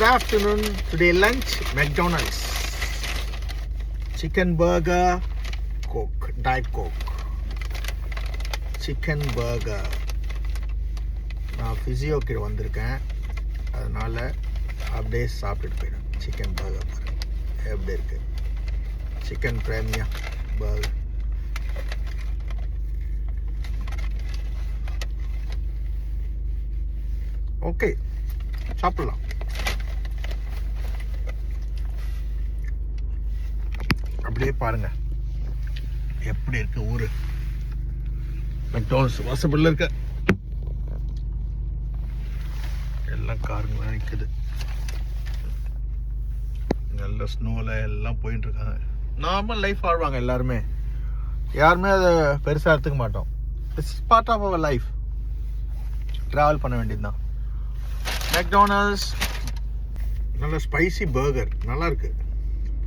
Good afternoon. Today lunch, McDonald's. Chicken burger, Coke, Diet Coke. Chicken burger. நான் ஃபிசியோக்கு வந்திருக்கேன், அதனால் அப்படியே சாப்பிட்டுட்டு போயிடும். சிக்கன் பர்கர் பாருங்க எப்படி இருக்கு. Chicken பிரேமியா burger. ஓகே, சாப்பிடலாம். அப்படியே பாருங்க எப்படி இருக்கு ஊரு. மெக்டானல்ட்ஸ் வாசப்படில் இருக்க எல்லாம் காருங்க நிற்குது. நல்ல ஸ்னோவில் எல்லாம் போயிட்டு இருக்காங்க. நார்மல் லைஃப் வாழ்வாங்க எல்லாருமே. யாருமே அதை பெருசாக எடுத்துக்க மாட்டோம். It's part of our life. Travel பண்ண வேண்டியது தான். மெக்டானல்ட்ஸ் நல்ல ஸ்பைசி பர்கர் நல்லா இருக்கு.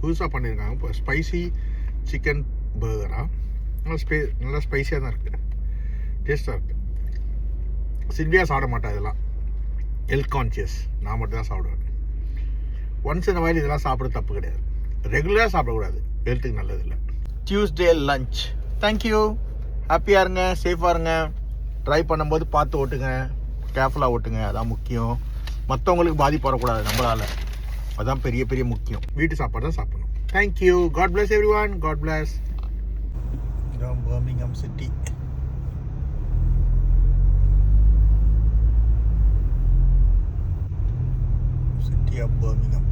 புதுசாக பண்ணியிருக்காங்க. இப்போ ஸ்பைசி சிக்கன் பர்கராக நல்லா ஸ்பைஸியாக தான் இருக்குது. டேஸ்ட்டாக இருக்குது. சில்வியாக சாப்பிட மாட்டேன். இதெல்லாம் ஹெல்த் கான்சியஸ். நான் மட்டும் தான் சாப்பிடுவேன். ஒன்ஸ் இந்த மாதிரி இதெல்லாம் சாப்பிட்றது தப்பு கிடையாது. ரெகுலராக சாப்பிடக்கூடாது, ஹெல்த்துக்கு நல்லது இல்லை. Tuesday lunch. தேங்க்யூ. ஹாப்பியாக இருங்க, சேஃபாக இருங்க. ட்ரை பண்ணும்போது பார்த்து ஓட்டுங்க, கேர்ஃபுல்லாக ஓட்டுங்க. அதான் முக்கியம். மற்றவங்களுக்கு பாதிப்பு வரக்கூடாது நம்மளால். அதுதான் பெரிய பெரிய முக்கியம். வீட்டு சாப்பாடு தான் சாப்பிடணும். Thank you. God bless every. God bless. இதான் Birmingham city. City of Birmingham.